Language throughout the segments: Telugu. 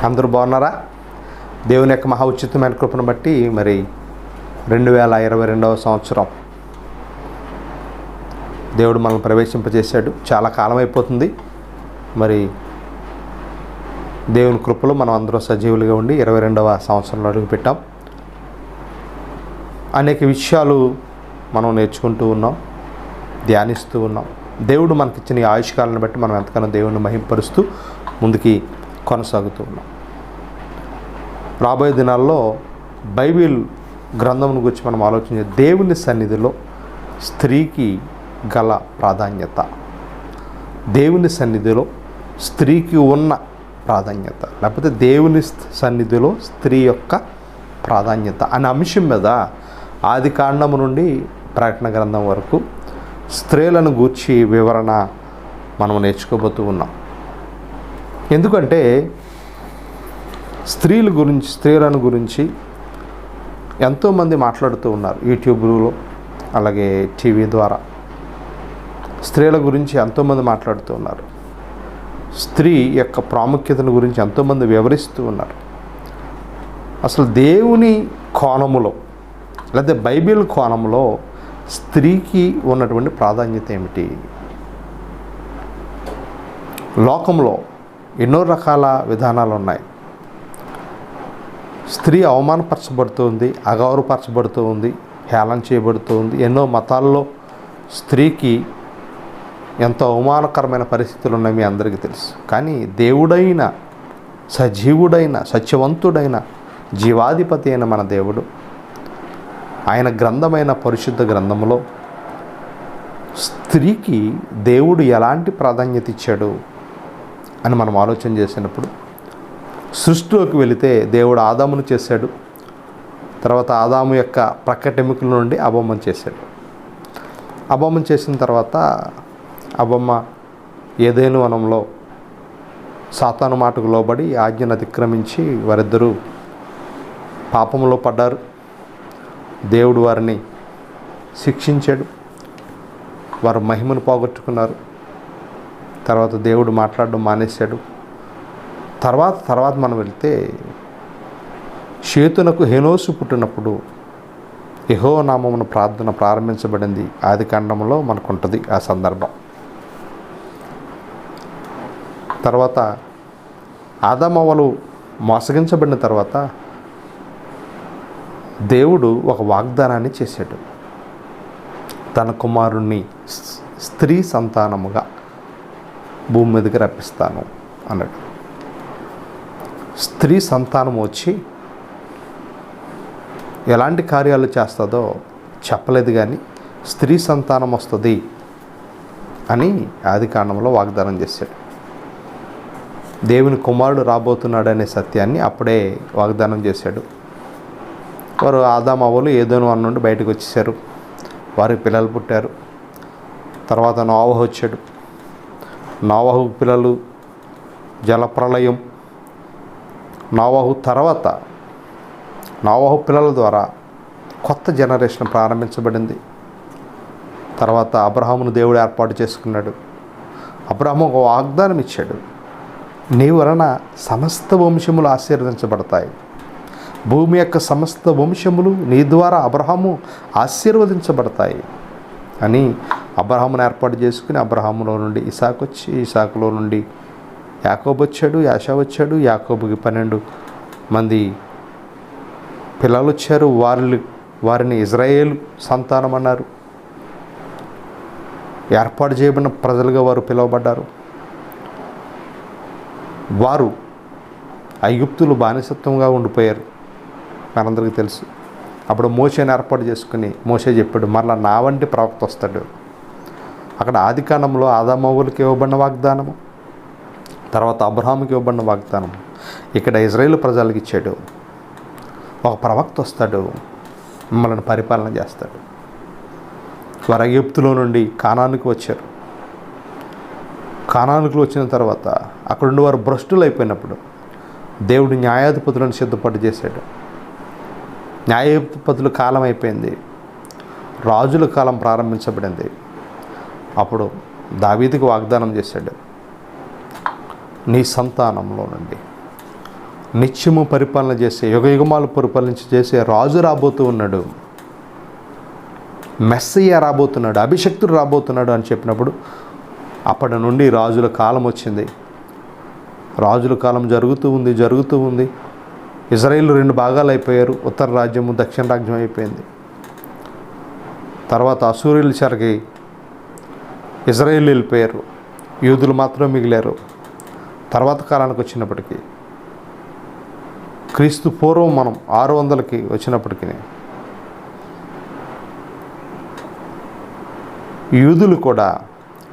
అందరూ బాగున్నారా? దేవుని యొక్క మహా ఉచితమైన కృపను బట్టి మరి 2022వ సంవత్సరం దేవుడు మనల్ని ప్రవేశింపజేశాడు. చాలా కాలం అయిపోతుంది. మరి దేవుని కృపలో మనం అందరం సజీవులుగా ఉండి 22వ సంవత్సరంలో అడుగుపెట్టాం. అనేక విషయాలు మనం నేర్చుకుంటూ ఉన్నాం, ధ్యానిస్తూ ఉన్నాం. దేవుడు మనకిచ్చిన ఈ ఆయుష్కాలను బట్టి మనం ఎంతగానో దేవుడిని మహింపరుస్తూ ముందుకి కొనసాగుతూ ఉన్నాం. రాబోయే దినాల్లో బైబిల్ గ్రంథం గురించి మనం ఆలోచించే దేవుని సన్నిధిలో స్త్రీకి గల ప్రాధాన్యత, దేవుని సన్నిధిలో స్త్రీకి ఉన్న ప్రాధాన్యత, లేకపోతే దేవుని సన్నిధిలో స్త్రీ యొక్క ప్రాధాన్యత అనే అంశం మీద ఆది కాండము నుండి ప్రకటన గ్రంథం వరకు స్త్రీలను గూర్చి వివరణ మనం నేర్చుకోబోతూ ఉన్నాం. ఎందుకంటే స్త్రీలను గురించి ఎంతోమంది మాట్లాడుతూ ఉన్నారు. యూట్యూబ్లో అలాగే టీవీ ద్వారా స్త్రీల గురించి ఎంతోమంది మాట్లాడుతూ ఉన్నారు. స్త్రీ యొక్క ప్రాముఖ్యతను గురించి ఎంతోమంది వివరిస్తూ ఉన్నారు. అసలు దేవుని కోణములో లేదా బైబిల్ కోణంలో స్త్రీకి ఉన్నటువంటి ప్రాధాన్యత ఏమిటి? లోకంలో ఎన్నో రకాల విధానాలు ఉన్నాయి. స్త్రీ అవమానపరచబడుతుంది, అగౌరవపరచబడుతూ ఉంది, హేళన చేయబడుతూ ఉంది. ఎన్నో మతాల్లో స్త్రీకి ఎంతో అవమానకరమైన పరిస్థితులు ఉన్నాయి, మీ అందరికీ తెలుసు. కానీ దేవుడైన, సజీవుడైన, సత్యవంతుడైన, జీవాధిపతి అయిన మన దేవుడు ఆయన గ్రంథమైన పరిశుద్ధ గ్రంథంలో స్త్రీకి దేవుడు ఎలాంటి ప్రాధాన్యత ఇచ్చాడు అని మనం ఆలోచన చేసినప్పుడు, సృష్టిలోకి వెళితే దేవుడు ఆదామును చేశాడు. తర్వాత ఆదాము యొక్క ప్రక్కటెముకల నుండి అబొమ్మను చేశాడు. అబొమ్మను చేసిన తర్వాత అబొమ్మ ఏదైనా వనంలో సాతాను మాటకు లోబడి ఆజ్ఞను అతిక్రమించి వారిద్దరూ పాపంలో పడ్డారు. దేవుడు వారిని శిక్షించాడు. వారు మహిమను పోగొట్టుకున్నారు. తర్వాత దేవుడు మాట్లాడడం మానేశాడు. తర్వాత మనం వెళ్తే షేతునకు హెనోసు పుట్టినప్పుడు యెహోవా నామమున ప్రార్థన ప్రారంభించబడింది. ఆది కాండంలో మనకు ఉంటుంది ఆ సందర్భం. తర్వాత ఆదామవ్వలు మోసగించబడిన తర్వాత దేవుడు ఒక వాగ్దానాన్ని చేశాడు. తన కుమారుణ్ణి స్త్రీ సంతానముగా భూమి మీదకి రప్పిస్తాను అన్నాడు. స్త్రీ సంతానం వచ్చి ఎలాంటి కార్యాలు చేస్తుందో చెప్పలేదు, కానీ స్త్రీ సంతానం వస్తుంది అని ఆది కాండంలో వాగ్దానం చేశాడు. దేవుని కుమారుడు రాబోతున్నాడు అనే సత్యాన్ని అప్పుడే వాగ్దానం చేశాడు. వారు ఆదాము అవ్వలు ఏదోను వనం నుండి బయటకు వచ్చేసారు. వారికి పిల్లలు పుట్టారు. తర్వాత నోవహు వచ్చాడు. నోవహు పిల్లలు జలప్రళయం. నోవహు తర్వాత నోవహు పిల్లల ద్వారా కొత్త జనరేషన్ ప్రారంభించబడింది. తర్వాత అబ్రహామును దేవుడు ఏర్పాటు చేసుకున్నాడు. అబ్రహాము ఒక వాగ్దానం ఇచ్చాడు, నీ వలన సమస్త వంశములు ఆశీర్వదించబడతాయి. భూమి యొక్క సమస్త వంశములు నీ ద్వారా అబ్రహాము ఆశీర్వదించబడతాయి అని అబ్రహామును ఏర్పాటు చేసుకుని, అబ్రహాములో నుండి ఇసాకు వచ్చి, ఇసాకులో నుండి యాకోబు వచ్చాడు, యాషా వచ్చాడు. యాకోబుకి 12 మంది పిల్లలు వచ్చారు. వారిని ఇజ్రాయేలు సంతానం అన్నారు. ఏర్పాటు చేయబడిన ప్రజలుగా వారు పిలువబడ్డారు. వారు ఐగుప్తులు బానిసత్వంగా ఉండిపోయారు, మనందరికీ తెలుసు. అప్పుడు మోషేని ఏర్పాటు చేసుకుని మోషే చెప్పాడు, మరలా నా వంటి ప్రవక్త వస్తాడు. అక్కడ ఆది కాండంలో ఆదామవ్వలకి ఇవ్వబడిన వాగ్దానము, తర్వాత అబ్రహాముకి ఇవ్వబడిన వాగ్దానం ఇక్కడ ఇజ్రాయేలు ప్రజలకు ఇచ్చాడు. ఒక ప్రవక్త వస్తాడు, మిమ్మల్ని పరిపాలన చేస్తాడు. వారు ఐగుప్తులో నుండి కానానుకు వచ్చారు. కానానుకు వచ్చిన తర్వాత అక్కడుండి వారు భ్రష్టులు అయిపోయినప్పుడు దేవుడు న్యాయాధిపతులను సిద్ధపాటు చేశాడు. న్యాయాధిపతుల కాలం అయిపోయింది, రాజుల కాలం ప్రారంభించబడింది. అప్పుడు దావీదుకు వాగ్దానం చేశాడు, నీ సంతానంలో నుండి నిత్యము పరిపాలన చేసే, యుగయుగమాలు పరిపాలన చేసే రాజు రాబోతూ ఉన్నాడు, మెస్సయ్య రాబోతున్నాడు, అభిషక్తుడు రాబోతున్నాడు అని చెప్పినప్పుడు అప్పటి నుండి రాజుల కాలం వచ్చింది. రాజుల కాలం జరుగుతూ ఉంది. ఇజ్రాయేల్ 2 భాగాలు అయిపోయారు. ఉత్తర రాజ్యము, దక్షిణ రాజ్యం అయిపోయింది. తర్వాత అశూరీయుల చెరకి ఇజ్రాయేల్ వెళ్ళిపోయారు, యూదులు మాత్రం మిగిలారు. తర్వాత కాలానికి వచ్చినప్పటికీ, క్రీస్తు పూర్వం మనం 600కి వచ్చినప్పటికీ యూదులు కూడా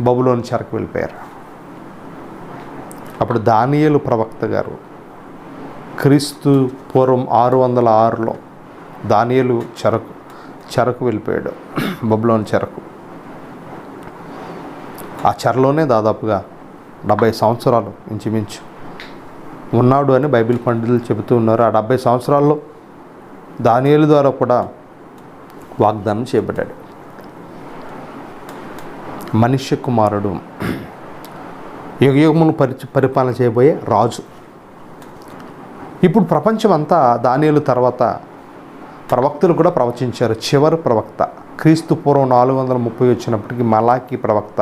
బబులోను చెరకు వెళ్ళిపోయారు. అప్పుడు దానియేలు ప్రవక్త గారు క్రీస్తు పూర్వం 606లో దానియేలు చెరకు వెళ్ళిపోయాడు, బబులోను చెరకు. ఆ చెరలోనే దాదాపుగా 70 సంవత్సరాలు ఇంచుమించు ఉన్నాడు అని బైబిల్ పండితులు చెబుతూ ఉన్నారు. ఆ 70 సంవత్సరాల్లో దానియేలు ద్వారా కూడా వాగ్దానం చేయబడ్డాడు. మనుష్య కుమారుడు, యుగయుగమును పరిపాలన చేయబోయే రాజు. ఇప్పుడు ప్రపంచం అంతా దానియేలు తర్వాత ప్రవక్తలు కూడా ప్రవచించారు. చివరి ప్రవక్త క్రీస్తు పూర్వం 430 వచ్చినప్పటికీ మలాకి ప్రవక్త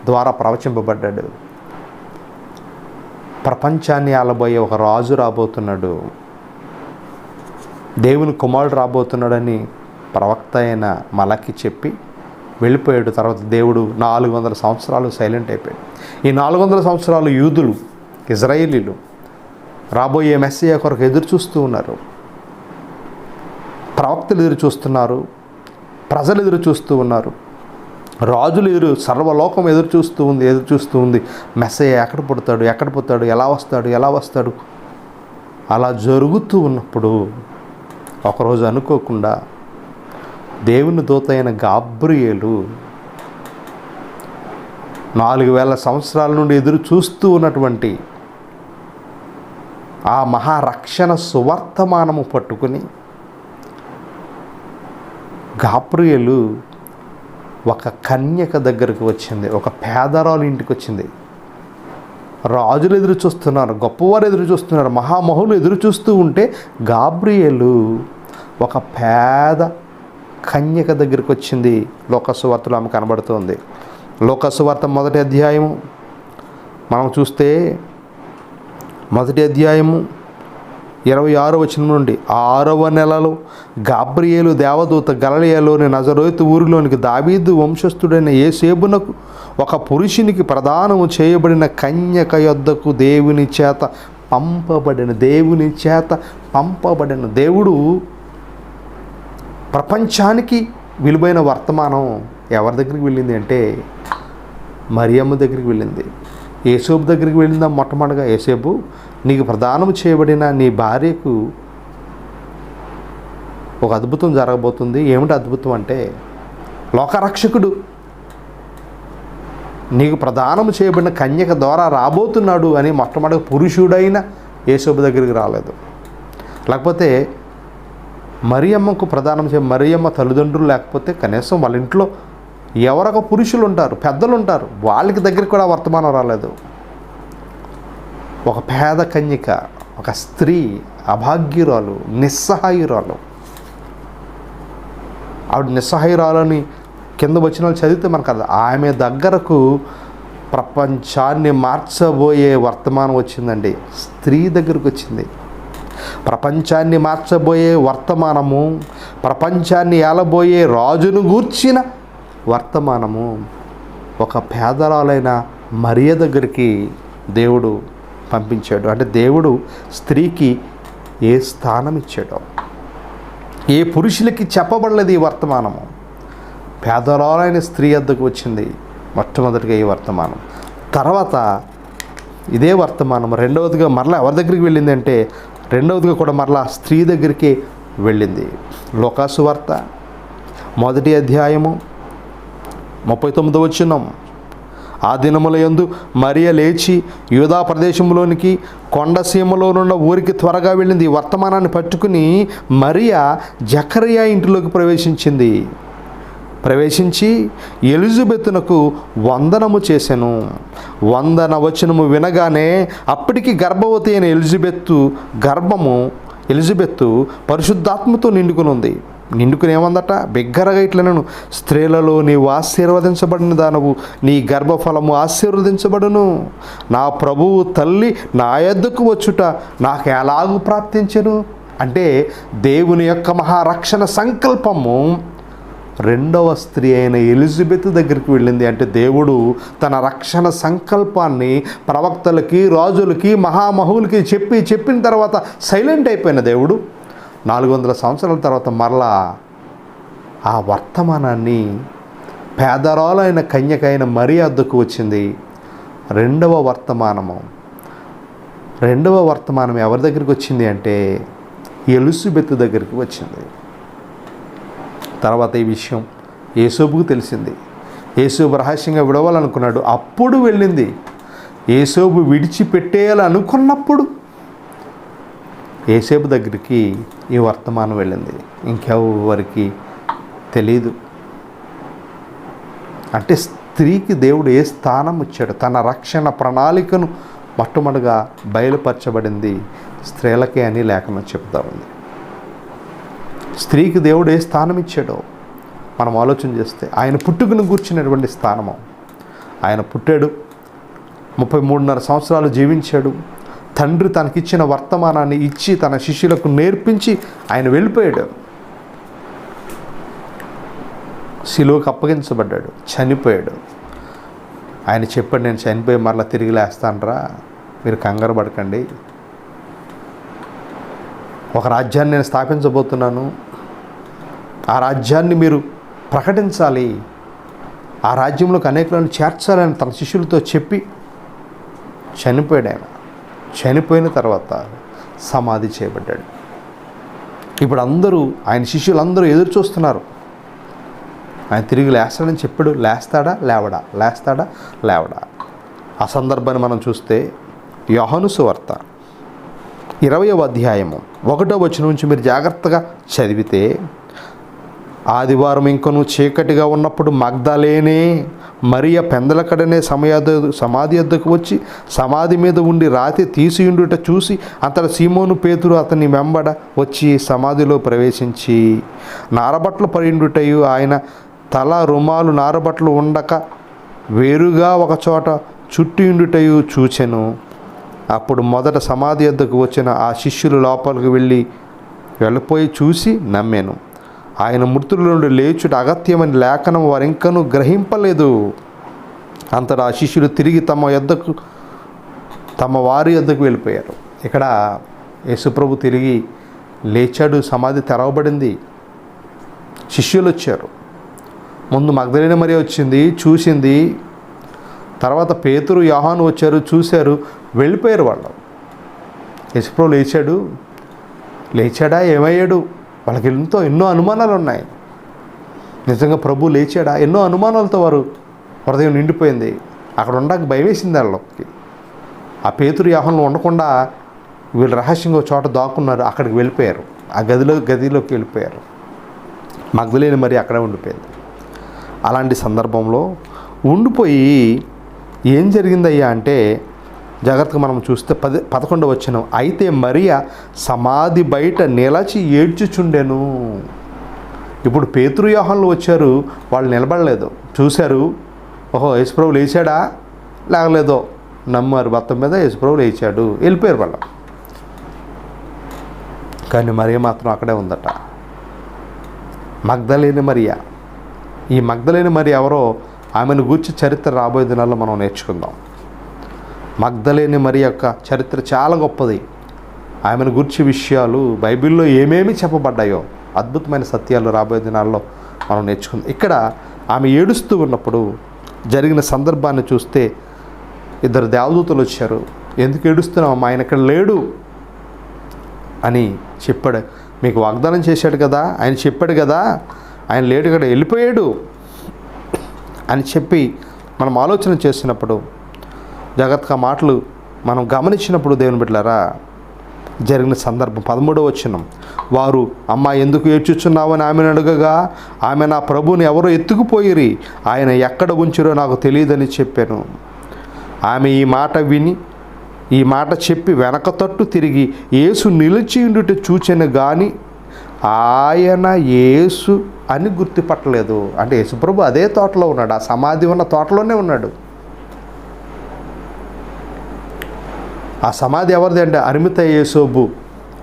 ద్వారా ప్రవచింపబడ్డాడు. ప్రపంచాన్ని ఆలబోయే ఒక రాజు రాబోతున్నాడు, దేవుని కుమారుడు రాబోతున్నాడని ప్రవక్త అయిన మలాకి చెప్పి వెళ్ళిపోయాడు. తర్వాత దేవుడు 400 సంవత్సరాలు సైలెంట్ అయిపోయాడు. ఈ 400 సంవత్సరాలు యూదులు, ఇజ్రాయేలీలు రాబోయే మెస్సయ్య కొరకు ఎదురు చూస్తూ ఉన్నారు. ప్రవక్తలు ఎదురు చూస్తున్నారు, ప్రజలు ఎదురు చూస్తూ ఉన్నారు, రాజులు సర్వలోకం ఎదురు చూస్తూ ఉంది. మెస్సయ్య ఎక్కడ పుడతాడు, ఎలా వస్తాడు. అలా జరుగుతూ ఉన్నప్పుడు ఒకరోజు అనుకోకుండా దేవుని దూత అయిన గాబ్రియేలు 4000 సంవత్సరాల నుండి ఎదురు చూస్తూ ఉన్నటువంటి ఆ మహారక్షణ సువర్తమానము పట్టుకుని గాబ్రియేలు ఒక కన్యక దగ్గరికి వచ్చింది, ఒక పేదరాలు ఇంటికి వచ్చింది. రాజులు ఎదురు చూస్తున్నారు, గొప్పవారు ఎదురు చూస్తున్నారు, మహామహులు ఎదురు చూస్తూ ఉంటే గాబ్రియేలు ఒక పేద కన్యక దగ్గరికి వచ్చింది. లోకసువార్తలో ఆమె కనబడుతుంది. లోకసువార్త 1వ అధ్యాయము మనం చూస్తే 1వ అధ్యాయము 26వ వచనం నుండి, 6వ నెలలో గాబ్రియేలు దేవదూత గలిలయలోని నజరేతు ఊరిలోనికి దావీదు వంశస్థుడైన యోసేపునకు ఒక పురుషునికి ప్రదానము చేయబడిన కన్యక యొద్దకు దేవుని చేత పంపబడిన దేవుడు ప్రపంచానికి విలువైన వర్తమానం ఎవరి దగ్గరికి వెళ్ళింది అంటే మరియమ్మ దగ్గరికి వెళ్ళింది. యేసేపు దగ్గరికి వెళ్ళిందా? మొట్టమొదటిగా యేసేపు, నీకు ప్రదానం చేయబడిన నీ భార్యకు ఒక అద్భుతం జరగబోతుంది. ఏమిటి అద్భుతం అంటే, లోకరక్షకుడు నీకు ప్రదానం చేయబడిన కన్యక ద్వారా రాబోతున్నాడు అని మొట్టమొదటి పురుషుడైన యేసేపు దగ్గరికి రాలేదు. లేకపోతే మరియమ్మకు ప్రదానం మరియమ్మ తల్లిదండ్రులు లేకపోతే కనీసం వాళ్ళ ఇంట్లో ఎవరొక పురుషులు ఉంటారు, పెద్దలు ఉంటారు, వాళ్ళకి దగ్గరికి కూడా వర్తమానం రాలేదు. ఒక పేద కన్యక, ఒక స్త్రీ, అభాగ్యురాలు, నిస్సహాయురాలు. ఆవిడ నిస్సహాయురాలని కింద వచనాలు చదివితే మనకు అది ఆమె దగ్గరకు ప్రపంచాన్ని మార్చబోయే వర్తమానం వచ్చిందండి. స్త్రీ దగ్గరకు వచ్చింది. ప్రపంచాన్ని మార్చబోయే వర్తమానము, ప్రపంచాన్ని ఏలబోయే రాజును గూర్చిన వర్తమానము ఒక పేదరాలైన మరియ దగ్గరికి దేవుడు పంపించాడు. అంటే దేవుడు స్త్రీకి ఏ స్థానం ఇచ్చాడో, ఏ పురుషులకి చెప్పబడలేదు ఈ వర్తమానము. పేదరాలైన స్త్రీ వద్దకు వచ్చింది మొట్టమొదటిగా ఈ వర్తమానం. తర్వాత ఇదే వర్తమానం రెండవదిగా మరలా ఎవరి దగ్గరికి వెళ్ళింది అంటే, రెండవదిగా కూడా మరలా స్త్రీ దగ్గరికి వెళ్ళింది. లోకాసువార్త 1వ అధ్యాయము 39వ వచనం, ఆ దినముల యందు మరియ లేచి యూదా ప్రదేశంలోనికి కొండసీమలోనున్న ఊరికి త్వరగా వెళ్ళింది. ఈ వర్తమానాన్ని పట్టుకుని మరియ జకరియా ఇంటిలోకి ప్రవేశించింది. ప్రవేశించి ఎలిజబెతునకు వందనము చేసెను. వందన వచనము వినగానే అప్పటికి గర్భవతి అయిన ఎలిజబెత్తు పరిశుద్ధాత్మతో నిండుకునుంది. నిండుకుని ఏమందట, బిగ్గరగా ఇట్లనను, స్త్రీలలో నీవు ఆశీర్వదించబడిన దానవు, నీ గర్భఫలము ఆశీర్వదించబడును. నా ప్రభువు తల్లి నా యొద్దకు వచ్చుట నాకు ఎలాగూ ప్రాప్తించెను. అంటే దేవుని యొక్క మహారక్షణ సంకల్పము రెండవ స్త్రీ అయిన ఎలిజబెత్ దగ్గరికి వెళ్ళింది. అంటే దేవుడు తన రక్షణ సంకల్పాన్ని ప్రవక్తలకి, రాజులకి, మహామహులకి చెప్పిన తర్వాత సైలెంట్ అయిపోయిన దేవుడు 400 సంవత్సరాల తర్వాత మరలా ఆ వర్తమానాన్ని పేదరాలైన కన్యకైన మరియ వద్దకు వచ్చింది. రెండవ వర్తమానం ఎవరి దగ్గరికి వచ్చింది అంటే ఎలిజబెత్ దగ్గరికి వచ్చింది. తర్వాత ఈ విషయం యేసోబుకు తెలిసింది. యేసోబు రహస్యంగా విడవాలనుకున్నాడు. అప్పుడు వెళ్ళింది. యేసోబు విడిచిపెట్టేయాలనుకున్నప్పుడు యేసేపు దగ్గరికి ఈ వర్తమానం వెళ్ళింది. ఇంకెవరికి తెలీదు. అంటే స్త్రీకి దేవుడు ఏ స్థానం ఇచ్చాడు? తన రక్షణ ప్రణాళికను మొట్టమొదటిగా బయలుపరచబడింది స్త్రీలకే అని లేఖనం చెప్తా ఉంది. స్త్రీకి దేవుడు ఏ స్థానం ఇచ్చాడో మనం ఆలోచన చేస్తే, ఆయన పుట్టుకను కూర్చున్నటువంటి స్థానము. ఆయన పుట్టాడు, 33.5 సంవత్సరాలు జీవించాడు. తండ్రి తనకిచ్చిన వర్తమానాన్ని ఇచ్చి తన శిష్యులకు నేర్పించి ఆయన వెళ్ళిపోయాడు. శిలువకు అప్పగించబడ్డాడు, చనిపోయాడు. ఆయన చెప్పాడు, నేను చనిపోయి మరలా తిరిగి లేస్తానరా, మీరు కంగారు పడకండి. ఒక రాజ్యాన్ని నేను స్థాపించబోతున్నాను, ఆ రాజ్యాన్ని మీరు ప్రకటించాలి, ఆ రాజ్యంలోకి అనేకులను చేర్చాలని తన శిష్యులతో చెప్పి చనిపోయాడు. ఆయన చనిపోయిన తర్వాత సమాధి చేయబడ్డాడు. ఇప్పుడు ఆయన శిష్యులందరూ ఎదురు చూస్తున్నారు. ఆయన తిరిగి లేస్తాడని చెప్పాడు. లేస్తాడా లేవడా? ఆ సందర్భాన్ని మనం చూస్తే యోహాను సువార్త 20వ అధ్యాయము 1వ వచనం నుంచి మీరు జాగ్రత్తగా చదివితే, ఆదివారం ఇంకొను చీకటిగా ఉన్నప్పుడు మగ్దలేనే మరియ పెందలకడనే సమాధి వద్దకు వచ్చి సమాధి మీద ఉండి రాతి తీసియుండుట చూసి అంతట సీమోను పేతురు అతని వెంబడ వచ్చి సమాధిలో ప్రవేశించి నారబట్టలు పడిండుటయు ఆయన తల రుమాలు నారబట్టలు ఉండక వేరుగా ఒకచోట చుట్టియుండుటయు చూచెను. అప్పుడు మొదట సమాధి వద్దకు వచ్చిన ఆ శిష్యులు లోపలికి వెళ్ళిపోయి చూసి నమ్మాను. ఆయన మృతుల నుండి లేచుట అగత్యమని లేఖనం వారింకనూ గ్రహింపలేదు. అంతటా ఆ శిష్యులు తిరిగి తమ వారి యొద్దకు వెళ్ళిపోయారు. ఇక్కడ యేసుప్రభు తిరిగి లేచాడు, సమాధి తెరవబడింది, శిష్యులు వచ్చారు. ముందు మగ్దలేనే మరియ వచ్చింది, చూసింది. తర్వాత పేతురు, యోహాను వచ్చారు, చూశారు, వెళ్ళిపోయారు వాళ్ళు. యేసుప్రభు లేచాడా, ఏమయ్యాడు? వాళ్ళకి ఎన్నో అనుమానాలు ఉన్నాయి. నిజంగా ప్రభు లేచాడా? ఎన్నో అనుమానాలతో వారు హృదయం నిండిపోయింది. అక్కడ ఉండక భయం వేసింది వాళ్ళకి. ఆ పేతురు, యోహాను ఉండకుండా వీళ్ళు రహస్యంగా ఒక చోట దాక్కున్నారు. అక్కడికి వెళ్ళిపోయారు, ఆ గదిలోకి వెళ్ళిపోయారు. మగ్దలేనే మరి అక్కడే ఉండిపోయింది. అలాంటి సందర్భంలో ఉండిపోయి ఏం జరిగిందయ్యా అంటే, జాగ్రత్తగా మనం చూస్తే 11వ వచనం, అయితే మరియ సమాధి బయట నిలచి ఏడ్చుచుండెను. ఇప్పుడు పేతురు, యోహానులు వచ్చారు, వాళ్ళు నిలబడలేదు, చూశారు. ఓహో, యేసుప్రభు లేచాడా, లేగలేదో నమ్మారు. మొత్తం మీద యేసుప్రభు లేచాడు, వెళ్ళిపోయారు వాళ్ళు. కానీ మరియ మాత్రం అక్కడే ఉందట. మగ్దలేని మరియ. ఈ మగ్దలేని మరియ ఎవరో, ఆమెను గూర్చి చరిత్ర రాబోయే దినాల్లో మనం నేర్చుకుందాం. మగ్దలేని మరియ యొక్క చరిత్ర చాలా గొప్పది. ఆమెను గూర్చి విషయాలు బైబిల్లో ఏమేమి చెప్పబడ్డాయో, అద్భుతమైన సత్యాలు రాబోయే దినాల్లో మనం నేర్చుకుందాం. ఇక్కడ ఆమె ఏడుస్తూ ఉన్నప్పుడు జరిగిన సందర్భాన్ని చూస్తే 2 దేవదూతలు వచ్చారు. ఎందుకు ఏడుస్తున్నావు, ఆయన ఇక్కడ లేడు అని చెప్పాడు. మీకు వాగ్దానం చేశాడు కదా, ఆయన చెప్పాడు కదా, ఆయన లేడు, ఇక్కడ వెళ్ళిపోయాడు అని చెప్పి మనం ఆలోచన చేసినప్పుడు, జాగ్రత్తగా మాటలు మనం గమనించినప్పుడు, దేవుని బిడ్డలారా, జరిగిన సందర్భం. 13వ వచనం, వారు అమ్మా ఎందుకు ఏడ్చుచున్నావని ఆమెను అడగగా ఆమె నా ప్రభువుని ఎవరో ఎత్తుకుపోయిరి, ఆయన ఎక్కడ ఉంచిరో నాకు తెలియదని చెప్పాను. ఆమె ఈ మాట చెప్పి వెనక తట్టు తిరిగి యేసు నిలిచి ఉండుట చూచెను కానీ ఆయన యేసు అని గుర్తుపట్టలేదు. అంటే యేసు ప్రభు అదే తోటలో ఉన్నాడు, ఆ సమాధి ఉన్న తోటలోనే ఉన్నాడు. ఆ సమాధి ఎవరిది అంటే అరిమతయి యేసోబు,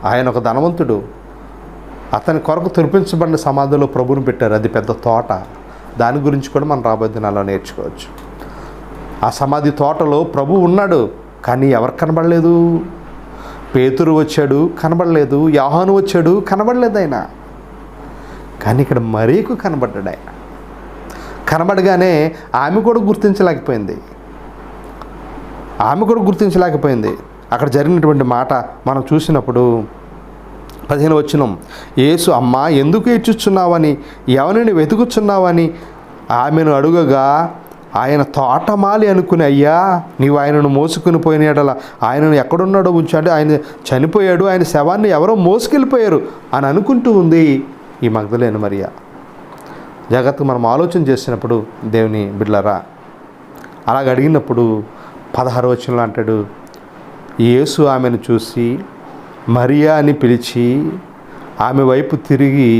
ఆయన ఒక ధనవంతుడు. అతని కొరకు తెరిపించబడిన సమాధిలో ప్రభువుని పెట్టారు. అది పెద్ద తోట. దాని గురించి కూడా మనం రాబోయే దినాల్లో నేర్చుకోవచ్చు. ఆ సమాధి తోటలో ప్రభు ఉన్నాడు, కానీ ఎవరు కనబడలేదు. పేతురు వచ్చాడు, కనబడలేదు. యోహాను వచ్చాడు, కనబడలేదు ఆయన. కానీ ఇక్కడ మరీకు కనబడ్డాడు ఆయన. కనబడగానే ఆమె కూడా గుర్తించలేకపోయింది. అక్కడ జరిగినటువంటి మాట మనం చూసినప్పుడు 15వ వచనం, యేసు అమ్మా ఎందుకు ఏడ్చుచున్నావని ఎవరిని వెతుకుచున్నావని ఆమెను అడుగగా ఆయన తోటమాలి అనుకుని, అయ్యా నీవు ఆయనను మోసుకుని పోయిన యెడల ఆయనను ఎక్కడున్నాడో ఉంచాడు, ఆయన చనిపోయాడు, ఆయన శవాన్ని ఎవరో మోసుకెళ్ళిపోయారు అని అనుకుంటూ ఉంది ఈ మగ్దలేనే మరియ. జాగ్రత్తగా మనం ఆలోచన చేసినప్పుడు దేవుని బిడ్డలారా, అలాగ అడిగినప్పుడు 16వ వచనంలో అంటాడు, యేసు ఆమెను చూసి మరియా అని పిలిచి ఆమె వైపు తిరిగి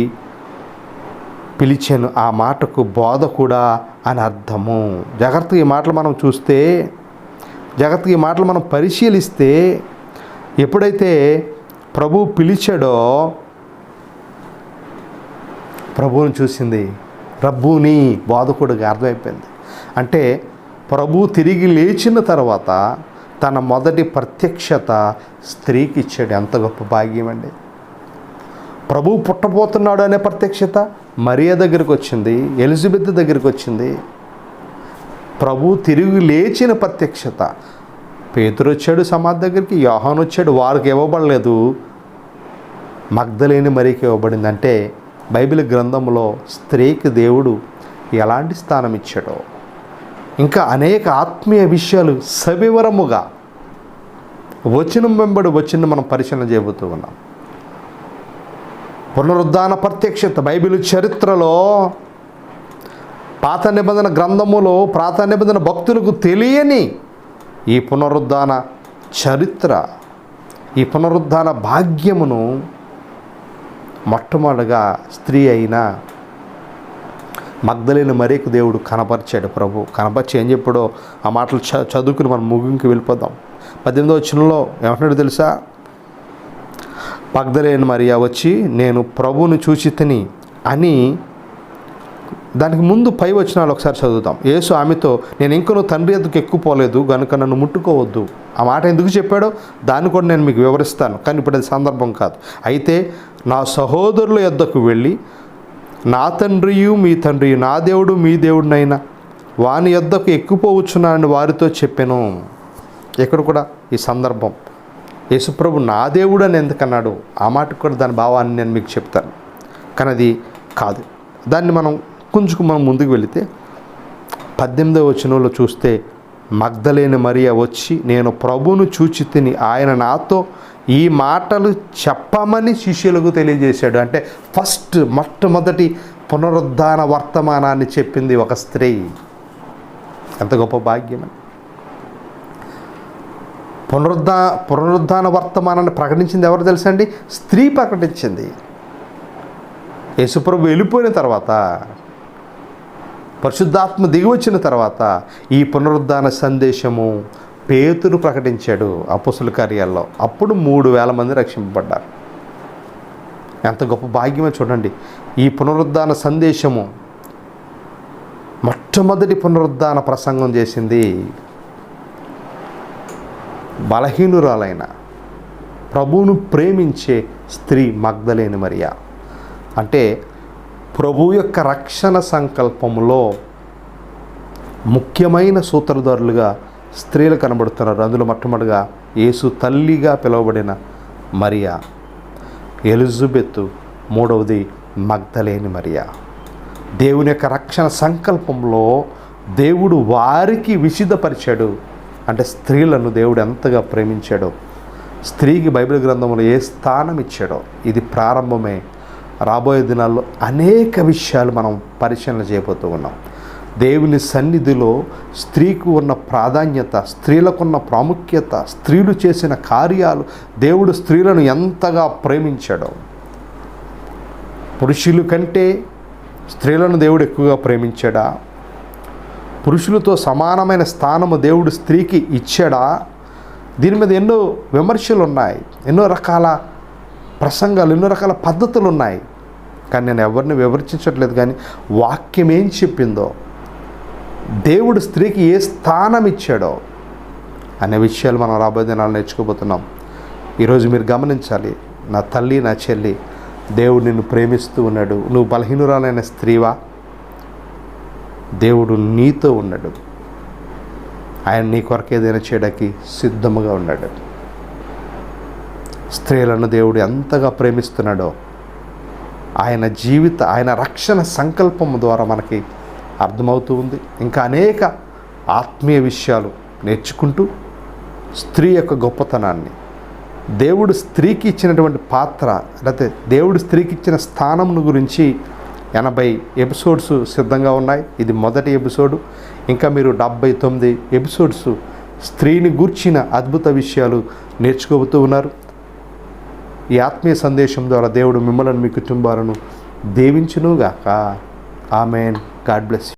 పిలిచాను. ఆ మాటకు బోధకుడా అని అర్థము. జాగ్రత్తగా ఈ మాటలు మనం చూస్తే, జాగ్రత్తగా ఈ మాటలు మనం పరిశీలిస్తే, ఎప్పుడైతే ప్రభువు పిలిచాడో ప్రభువుని చూసింది. రబ్బూని, బోధకుడిగా అర్థమైపోయింది. అంటే ప్రభు తిరిగి లేచిన తర్వాత తన మొదటి ప్రత్యక్షత స్త్రీకి ఇచ్చాడు. ఎంత గొప్ప భాగ్యం అండి. ప్రభువు పుట్టబోతున్నాడు అనే ప్రత్యక్షత మరియ దగ్గరికి వచ్చింది, ఎలిజబెత్ దగ్గరికి వచ్చింది. ప్రభు తిరిగి లేచిన ప్రత్యక్షత పేతురు వచ్చాడు సమాధి దగ్గరికి, యోహాను వచ్చాడు, వారికి ఇవ్వబడలేదు. మగ్దలేని మరియకి ఇవ్వబడింది. అంటే బైబిల్ గ్రంథంలో స్త్రీకి దేవుడు ఎలాంటి స్థానం ఇచ్చాడో, ఇంకా అనేక ఆత్మీయ విషయాలు సవివరముగా వచనం వెంబడి వచనం మనం పరిశీలన చేయబోతూ ఉన్నాం. పునరుద్ధాన ప్రత్యక్షత బైబిల్ చరిత్రలో, పాత నిబంధన గ్రంథములో పాత నిబంధన భక్తులకు తెలియని ఈ పునరుద్ధాన చరిత్ర, ఈ పునరుద్ధాన భాగ్యమును మొట్టమొదటిగా స్త్రీ అయిన మగ్దలేని మరియకు దేవుడు కనపరిచాడు. ప్రభు కనపరిచి ఏం చెప్పాడో ఆ మాటలు చదువుకుని మనం ముగింకి వెళ్ళిపోదాం. 18వ వచనంలో ఏమంటున్నాడు తెలుసా? మగ్దలేని మరియ వచ్చి నేను ప్రభువుని చూచితిని అని. దానికి ముందు పై వచనాలు ఒకసారి చదువుతాం. యేసు ఆమెతో నేను ఇంకనూ తండ్రి ఎద్దుకు ఎక్కుపోలేదు గనుక నన్ను ముట్టుకోవద్దు. ఆ మాట ఎందుకు చెప్పాడో దాన్ని కూడా నేను మీకు వివరిస్తాను, కానీ ఇప్పుడు అది సందర్భం కాదు. అయితే నా సహోదరుల యొద్దకు వెళ్ళి నా తండ్రియు మీ తండ్రియు, నా దేవుడు మీ దేవుడినైనా వాని యొద్దకు ఎక్కుపోవచ్చున్నానని వారితో చెప్పాను. ఇక్కడ కూడా ఈ సందర్భం యేసుప్రభు నా దేవుడు అని ఎందుకన్నాడు, ఆ మాటకు కూడా దాని భావాన్ని నేను మీకు చెప్తాను, కానీ అది కాదు. దాన్ని మనం కొంచెం ముందుకు వెళితే 18వ వచనంలో చూస్తే మగ్దలేని మరియ వచ్చి నేను ప్రభువును చూచి తిని ఆయన నాతో ఈ మాటలు చెప్పమని శిష్యులకు తెలియజేశాడు. అంటే మొట్టమొదటి పునరుద్ధాన వర్తమానాన్ని చెప్పింది ఒక స్త్రీ. ఎంత గొప్ప భాగ్యం. పునరుద్ధాన వర్తమానాన్ని ప్రకటించింది ఎవరు తెలుసా అండి? స్త్రీ ప్రకటించింది. యేసుప్రభు వెళ్ళిపోయిన తర్వాత, పరిశుద్ధాత్మ దిగి వచ్చిన తర్వాత ఈ పునరుద్ధాన సందేశము పేతురు ప్రకటించాడు అపోస్తలుల కార్యాల్లో. అప్పుడు 3000 మంది రక్షింపబడ్డారు. ఎంత గొప్ప భాగ్యమో చూడండి. ఈ పునరుద్ధాన సందేశము మొట్టమొదటి పునరుద్ధాన ప్రసంగం చేసింది బలహీనురాలైన ప్రభువును ప్రేమించే స్త్రీ మగ్దలేని మరియ. అంటే ప్రభు యొక్క రక్షణ సంకల్పములో ముఖ్యమైన సూత్రధారులుగా స్త్రీలు కనబడుతున్నారు. అందులో మొట్టమొదటిగా యేసు తల్లిగా పిలువబడిన మరియా, ఎలిజబెత్, మూడవది మగ్దలేని మరియా. దేవుని యొక్క రక్షణ సంకల్పంలో దేవుడు వారికి విశుద్ధపరిచాడు. అంటే స్త్రీలను దేవుడు ఎంతగా ప్రేమించాడో స్త్రీకి బైబిల్ గ్రంథంలో ఏ స్థానం ఇచ్చాడో ఇది ప్రారంభమే. రాబోయే దినాల్లో అనేక విషయాలు మనం పరిశీలన చేయబోతూ ఉన్నాం. దేవుని సన్నిధిలో స్త్రీకు ఉన్న ప్రాధాన్యత, స్త్రీలకున్న ప్రాముఖ్యత, స్త్రీలు చేసిన కార్యాలు, దేవుడు స్త్రీలను ఎంతగా ప్రేమించాడో. పురుషుల కంటే స్త్రీలను దేవుడు ఎక్కువగా ప్రేమించాడా? పురుషులతో సమానమైన స్థానము దేవుడు స్త్రీకి ఇచ్చాడా? దీని మీద ఎన్నో విమర్శలు ఉన్నాయి, ఎన్నో రకాల ప్రసంగాలు, ఎన్నో రకాల పద్ధతులు ఉన్నాయి. కానీ నేను ఎవరిని వివరించట్లేదు. కానీ వాక్యం ఏం చెప్పిందో, దేవుడు స్త్రీకి ఏ స్థానం ఇచ్చాడో అనే విషయాలు మనం రాబోయే దినాలు నేర్చుకోబోతున్నాం. ఈరోజు మీరు గమనించాలి, నా తల్లి, నా చెల్లి, దేవుడు నిన్ను ప్రేమిస్తూ ఉన్నాడు. నువ్వు బలహీనురాలైన స్త్రీవా? దేవుడు నీతో ఉన్నాడు. ఆయన నీ కొరకు ఏదైనా చేయడానికి సిద్ధముగా ఉన్నాడు. స్త్రీలను దేవుడు ఎంతగా ప్రేమిస్తున్నాడో ఆయన రక్షణ సంకల్పం ద్వారా మనకి అర్థమవుతూ ఉంది. ఇంకా అనేక ఆత్మీయ విషయాలు నేర్చుకుంటూ స్త్రీ యొక్క గొప్పతనాన్ని, దేవుడు స్త్రీకి ఇచ్చినటువంటి పాత్ర, లేకపోతే దేవుడు స్త్రీకి ఇచ్చిన స్థానంను గురించి 80 ఎపిసోడ్స్ సిద్ధంగా ఉన్నాయి. ఇది మొదటి ఎపిసోడు. ఇంకా మీరు 79 ఎపిసోడ్స్ స్త్రీని గూర్చిన అద్భుత విషయాలు నేర్చుకోబోతూ ఉన్నారు. ఈ ఆత్మీయ సందేశం ద్వారా దేవుడు మిమ్మల్ని, మీ కుటుంబాలను దీవించునుగాక. ఆమేన్. God bless you.